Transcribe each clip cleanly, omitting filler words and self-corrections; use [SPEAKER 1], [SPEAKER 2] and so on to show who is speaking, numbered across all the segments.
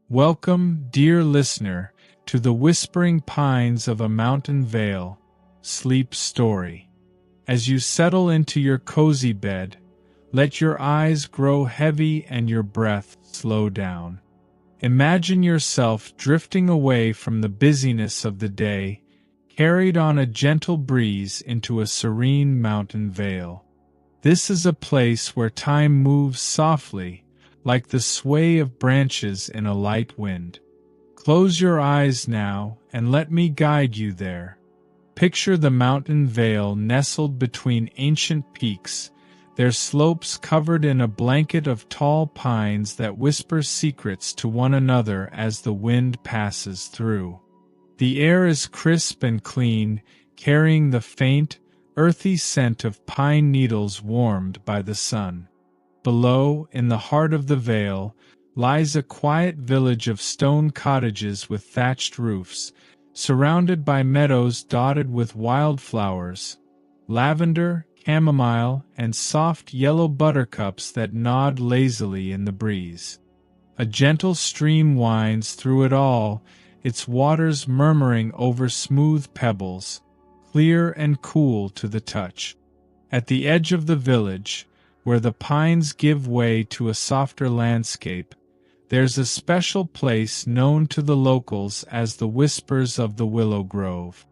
[SPEAKER 1] Welcome, dear listener, to the whispering pines of a mountain vale, sleep story. As you settle into your cozy bed, let your eyes grow heavy and your breath slow down. Imagine yourself drifting away from the busyness of the day, carried on a gentle breeze into a serene mountain vale. This is a place where time moves softly, like the sway of branches in a light wind. Close your eyes now and let me guide you there. Picture the mountain vale nestled between ancient peaks, their slopes covered in a blanket of tall pines that whisper secrets to one another as the wind passes through. The air is crisp and clean, carrying the faint, earthy scent of pine needles warmed by the sun. Below, in the heart of the vale, lies a quiet village of stone cottages with thatched roofs, surrounded by meadows dotted with wildflowers, lavender, chamomile, and soft yellow buttercups that nod lazily in the breeze. A gentle stream winds through it all, its waters murmuring over smooth pebbles, clear and cool to the touch. At the edge of the village, where the pines give way to a softer landscape, there's a special place known to the locals as the Whispers of the Willow Grove.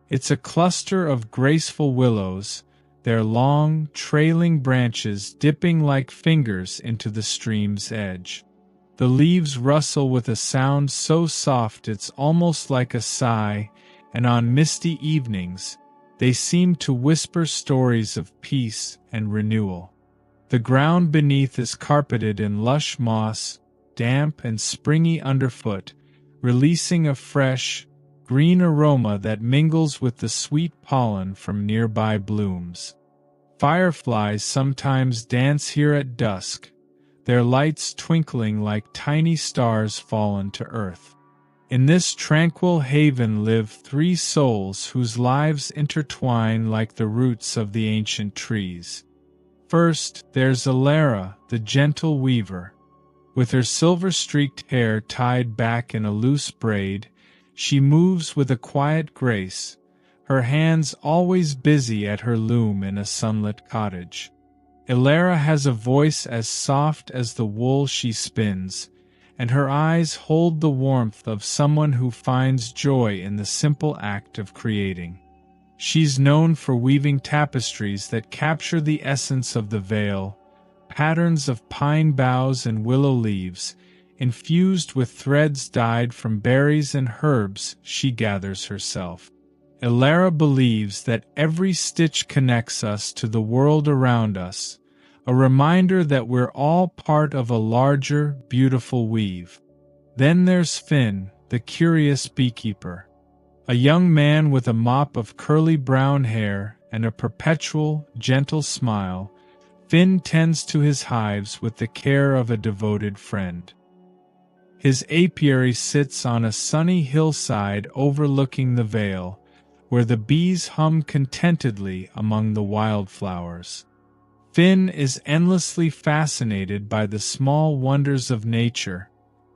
[SPEAKER 1] It's a cluster of graceful willows, their long, trailing branches dipping like fingers into the stream's edge. The leaves rustle with a sound so soft it's almost like a sigh, and on misty evenings, they seem to whisper stories of peace and renewal. The ground beneath is carpeted in lush moss, damp and springy underfoot, releasing a fresh, green aroma that mingles with the sweet pollen from nearby blooms. Fireflies sometimes dance here at dusk, their lights twinkling like tiny stars fallen to earth. In this tranquil haven live three souls whose lives intertwine like the roots of the ancient trees. First, there's Elara, the gentle weaver. With her silver-streaked hair tied back in a loose braid, she moves with a quiet grace, her hands always busy at her loom in a sunlit cottage. Elara has a voice as soft as the wool she spins, and her eyes hold the warmth of someone who finds joy in the simple act of creating. She's known for weaving tapestries that capture the essence of the vale, patterns of pine boughs and willow leaves, infused with threads dyed from berries and herbs she gathers herself. Elara believes that every stitch connects us to the world around us, a reminder that we're all part of a larger, beautiful weave. Then there's Finn, the curious beekeeper. A young man with a mop of curly brown hair and a perpetual, gentle smile, Finn tends to his hives with the care of a devoted friend. His apiary sits on a sunny hillside overlooking the vale, where the bees hum contentedly among the wildflowers. Finn is endlessly fascinated by the small wonders of nature,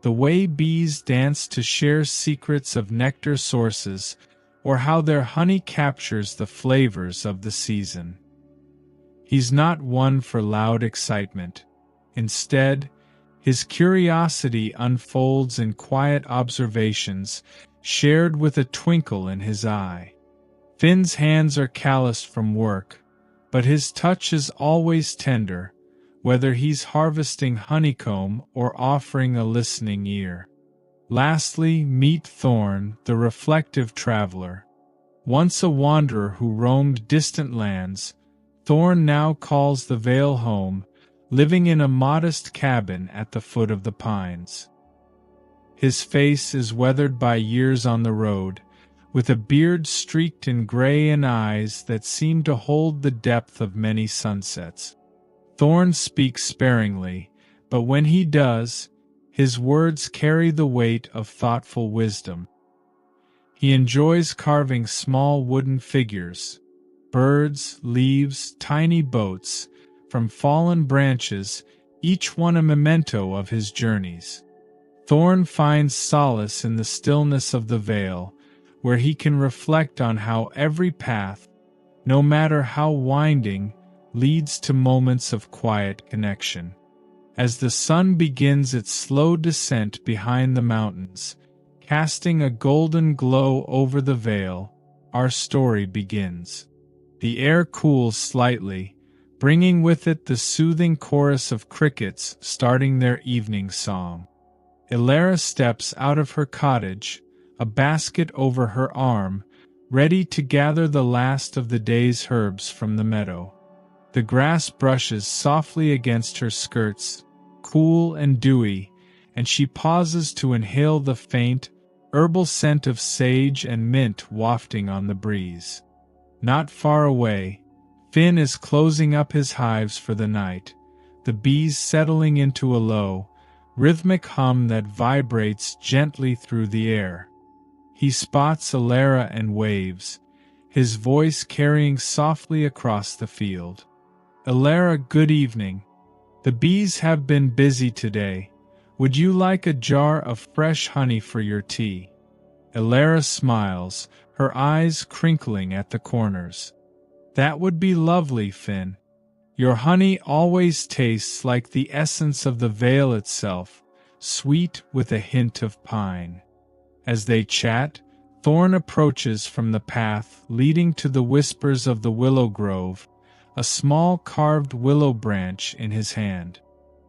[SPEAKER 1] the way bees dance to share secrets of nectar sources, or how their honey captures the flavors of the season. He's not one for loud excitement. Instead, his curiosity unfolds in quiet observations, shared with a twinkle in his eye. Finn's hands are calloused from work, but his touch is always tender, whether he's harvesting honeycomb or offering a listening ear. Lastly, meet Thorne, the reflective traveler. Once a wanderer who roamed distant lands, Thorne now calls the vale home, living in a modest cabin at the foot of the pines. His face is weathered by years on the road, with a beard streaked in gray and eyes that seem to hold the depth of many sunsets. Thorne speaks sparingly, but when he does, his words carry the weight of thoughtful wisdom. He enjoys carving small wooden figures, birds, leaves, tiny boats, from fallen branches, each one a memento of his journeys. Thorne finds solace in the stillness of the vale, where he can reflect on how every path, no matter how winding, leads to moments of quiet connection. As the sun begins its slow descent behind the mountains, casting a golden glow over the vale, our story begins. The air cools slightly, bringing with it the soothing chorus of crickets starting their evening song. Elara steps out of her cottage, a basket over her arm, ready to gather the last of the day's herbs from the meadow. The grass brushes softly against her skirts, cool and dewy, and she pauses to inhale the faint, herbal scent of sage and mint wafting on the breeze. Not far away, Finn is closing up his hives for the night, the bees settling into a low, rhythmic hum that vibrates gently through the air. He spots Elara and waves, his voice carrying softly across the field. Elara, good evening. The bees have been busy today. Would you like a jar of fresh honey for your tea? Elara smiles, her eyes crinkling at the corners. That would be lovely, Finn. Your honey always tastes like the essence of the vale itself, sweet with a hint of pine. As they chat, Thorne approaches from the path leading to the whispers of the Willow Grove, a small carved willow branch in his hand.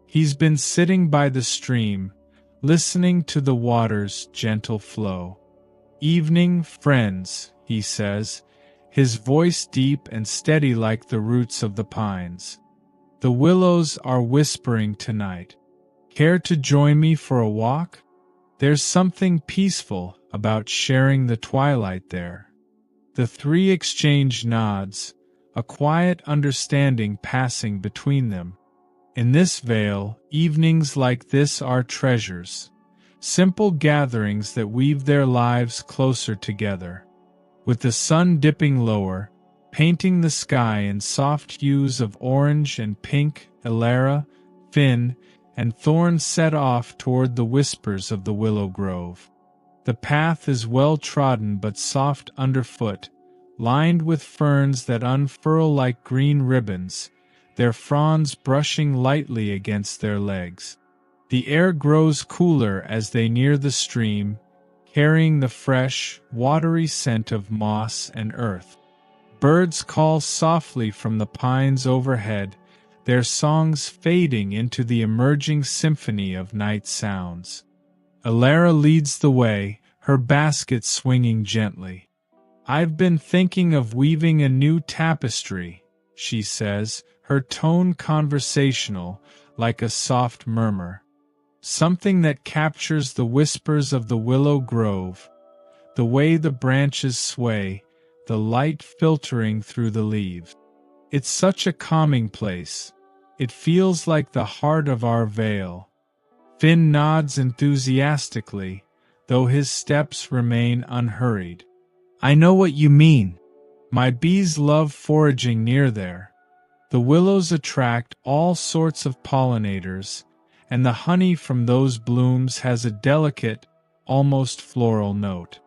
[SPEAKER 1] He's been sitting by the stream, listening to the water's gentle flow. Evening, friends, he says, his voice deep and steady like the roots of the pines. The willows are whispering tonight. Care to join me for a walk? There's something peaceful about sharing the twilight there. The three exchange nods, a quiet understanding passing between them. In this vale, evenings like this are treasures, simple gatherings that weave their lives closer together. With the sun dipping lower, painting the sky in soft hues of orange and pink, Elara, Finn, and Thorne set off toward the whispers of the Willow Grove. The path is well trodden but soft underfoot, lined with ferns that unfurl like green ribbons, their fronds brushing lightly against their legs. The air grows cooler as they near the stream, carrying the fresh, watery scent of moss and earth. Birds call softly from the pines overhead, their songs fading into the emerging symphony of night sounds. Elara leads the way, her basket swinging gently. I've been thinking of weaving a new tapestry, she says, her tone conversational, like a soft murmur. Something that captures the whispers of the Willow Grove, the way the branches sway, the light filtering through the leaves. It's such a calming place. It feels like the heart of our vale. Finn nods enthusiastically, though his steps remain unhurried. I know what you mean. My bees love foraging near there. The willows attract all sorts of pollinators, and the honey from those blooms has a delicate, almost floral note.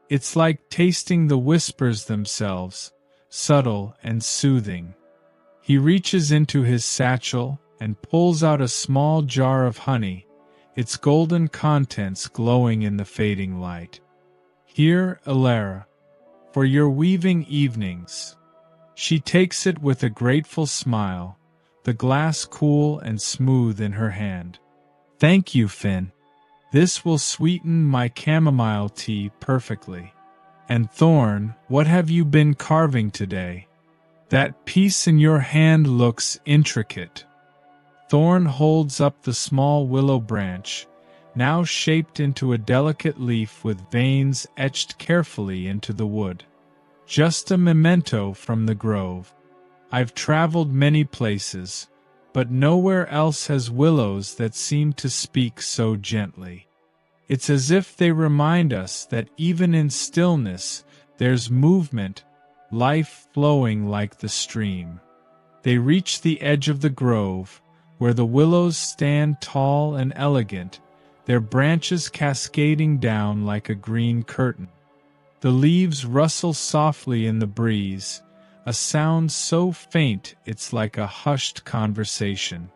[SPEAKER 1] It's like tasting the whispers themselves, subtle and soothing. He reaches into his satchel and pulls out a small jar of honey, its golden contents glowing in the fading light. Here, Elara, for your weaving evenings. She takes it with a grateful smile, the glass cool and smooth in her hand. Thank you, Finn. This will sweeten my chamomile tea perfectly. And Thorne, what have you been carving today? That piece in your hand looks intricate. Thorne holds up the small willow branch, now shaped into a delicate leaf with veins etched carefully into the wood. Just a memento from the grove. I've traveled many places, but nowhere else has willows that seem to speak so gently. It's as if they remind us that even in stillness, there's movement, life flowing like the stream. They reach the edge of the grove, where the willows stand tall and elegant, their branches cascading down like a green curtain. The leaves rustle softly in the breeze, a sound so faint it's like a hushed conversation.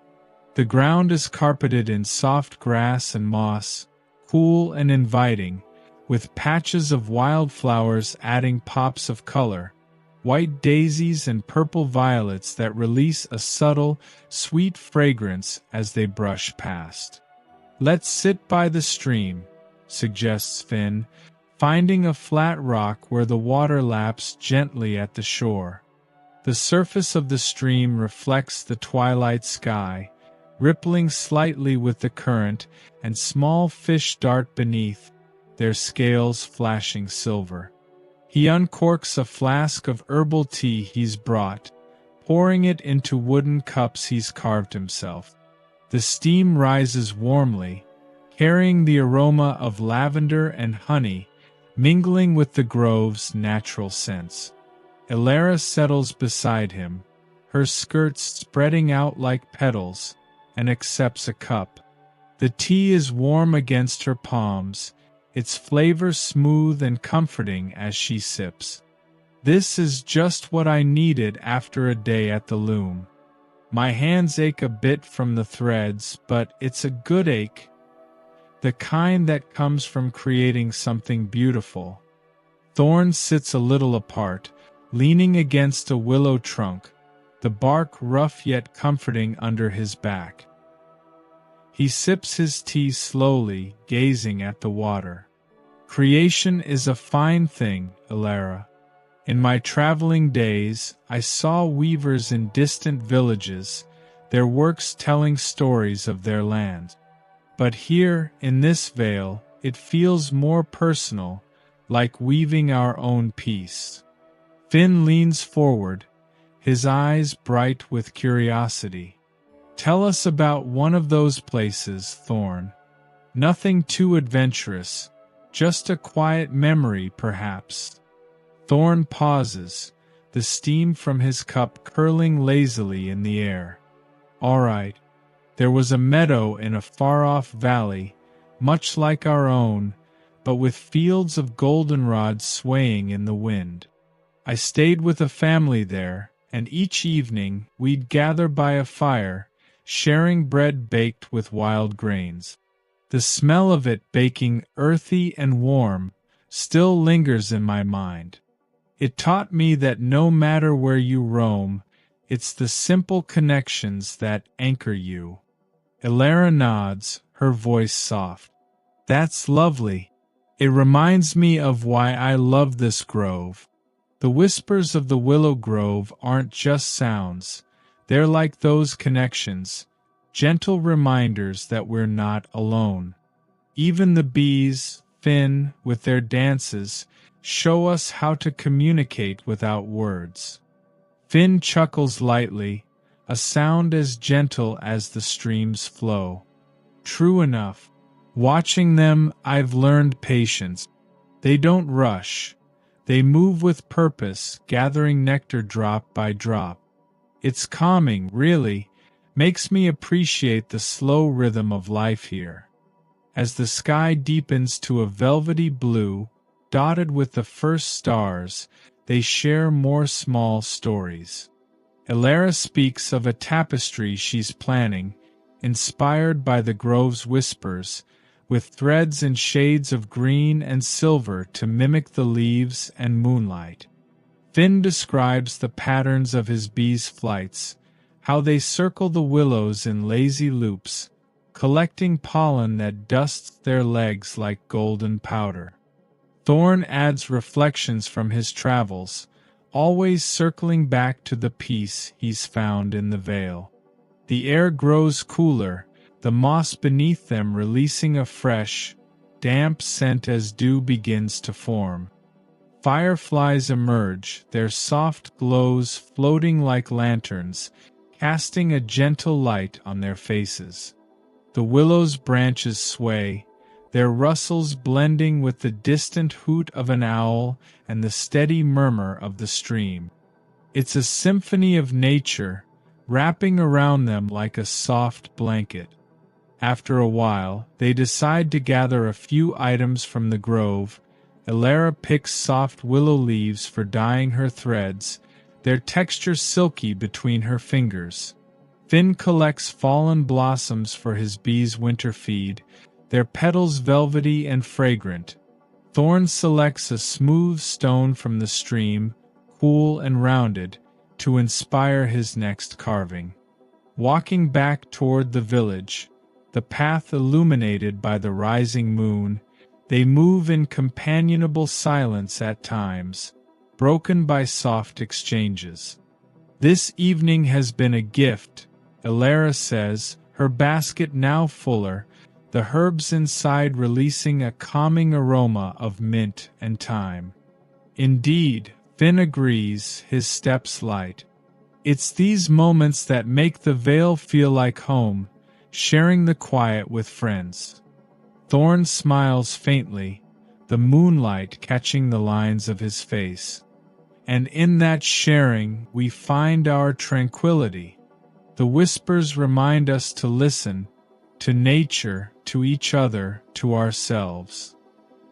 [SPEAKER 1] The ground is carpeted in soft grass and moss, cool and inviting, with patches of wildflowers adding pops of color, white daisies and purple violets that release a subtle, sweet fragrance as they brush past. "Let's sit by the stream," suggests Finn, finding a flat rock where the water laps gently at the shore. The surface of the stream reflects the twilight sky, rippling slightly with the current, and small fish dart beneath, their scales flashing silver. He uncorks a flask of herbal tea he's brought, pouring it into wooden cups he's carved himself. The steam rises warmly, carrying the aroma of lavender and honey, mingling with the grove's natural scents. Elara settles beside him, her skirts spreading out like petals, and accepts a cup. The tea is warm against her palms, its flavor smooth and comforting as she sips. "This is just what I needed after a day at the loom. My hands ache a bit from the threads, but it's a good ache, the kind that comes from creating something beautiful." Thorne sits a little apart, leaning against a willow trunk, the bark rough yet comforting under his back. He sips his tea slowly, gazing at the water. "Creation is a fine thing, Elara. In my traveling days, I saw weavers in distant villages, their works telling stories of their land. But here, in this vale, it feels more personal, like weaving our own piece." Finn leans forward, his eyes bright with curiosity. "Tell us about one of those places, Thorne. Nothing too adventurous, just a quiet memory, perhaps." Thorne pauses, the steam from his cup curling lazily in the air. "All right. There was a meadow in a far-off valley, much like our own, but with fields of goldenrod swaying in the wind. I stayed with a family there, and each evening we'd gather by a fire, sharing bread baked with wild grains. The smell of it baking earthy and warm still lingers in my mind. It taught me that no matter where you roam, it's the simple connections that anchor you." Elara nods, her voice soft. "That's lovely. It reminds me of why I love this grove. The whispers of the Willow Grove aren't just sounds, they're like those connections, gentle reminders that we're not alone. Even the bees, Finn, with their dances, show us how to communicate without words." Finn chuckles lightly, a sound as gentle as the stream's flow. "True enough. Watching them, I've learned patience. They don't rush. They move with purpose, gathering nectar drop by drop. It's calming, really, makes me appreciate the slow rhythm of life here." As the sky deepens to a velvety blue, dotted with the first stars, they share more small stories. Elara speaks of a tapestry she's planning, inspired by the grove's whispers, with threads and shades of green and silver to mimic the leaves and moonlight. Finn describes the patterns of his bees' flights, how they circle the willows in lazy loops, collecting pollen that dusts their legs like golden powder. Thorne adds reflections from his travels, always circling back to the peace he's found in the vale. The air grows cooler, the moss beneath them releasing a fresh, damp scent as dew begins to form. Fireflies emerge, their soft glows floating like lanterns, casting a gentle light on their faces. The willow's branches sway, their rustles blending with the distant hoot of an owl and the steady murmur of the stream. It's a symphony of nature, wrapping around them like a soft blanket. After a while, they decide to gather a few items from the grove. Elara picks soft willow leaves for dyeing her threads, their texture silky between her fingers. Finn collects fallen blossoms for his bees' winter feed, their petals velvety and fragrant. Thorne selects a smooth stone from the stream, cool and rounded, to inspire his next carving. Walking back toward the village, the path illuminated by the rising moon, they move in companionable silence at times, broken by soft exchanges. "This evening has been a gift," Elara says, her basket now fuller, the herbs inside releasing a calming aroma of mint and thyme. "Indeed," Finn agrees, his steps light. "It's these moments that make the Vale feel like home, sharing the quiet with friends." Thorne smiles faintly, the moonlight catching the lines of his face. "And in that sharing we find our tranquility." The whispers remind us to listen, to nature, to each other, to ourselves.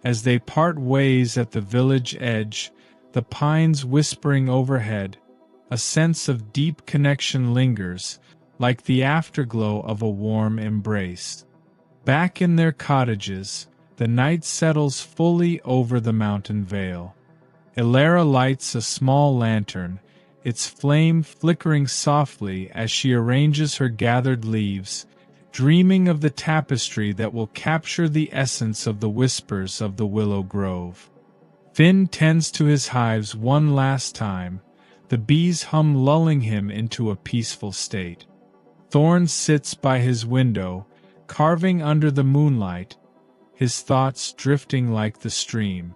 [SPEAKER 1] As they part ways at the village edge, the pines whispering overhead, a sense of deep connection lingers, like the afterglow of a warm embrace. Back in their cottages, the night settles fully over the Mountain Vale. Elara lights a small lantern, its flame flickering softly as she arranges her gathered leaves, dreaming of the tapestry that will capture the essence of the whispers of the Willow Grove. Finn tends to his hives one last time, the bees hum lulling him into a peaceful state. Thorne sits by his window, carving under the moonlight, his thoughts drifting like the stream.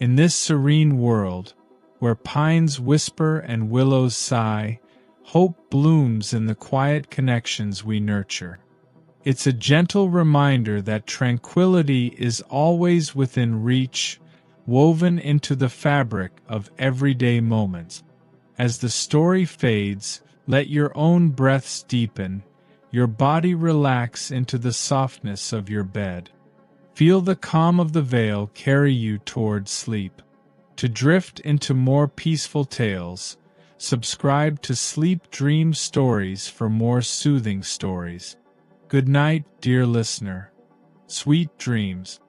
[SPEAKER 1] In this serene world, where pines whisper and willows sigh, hope blooms in the quiet connections we nurture. It's a gentle reminder that tranquility is always within reach, woven into the fabric of everyday moments. As the story fades, let your own breaths deepen, your body relax into the softness of your bed. Feel the calm of the Vale carry you toward sleep. To drift into more peaceful tales, subscribe to Sleep Dream Stories for more soothing stories. Good night, dear listener. Sweet dreams.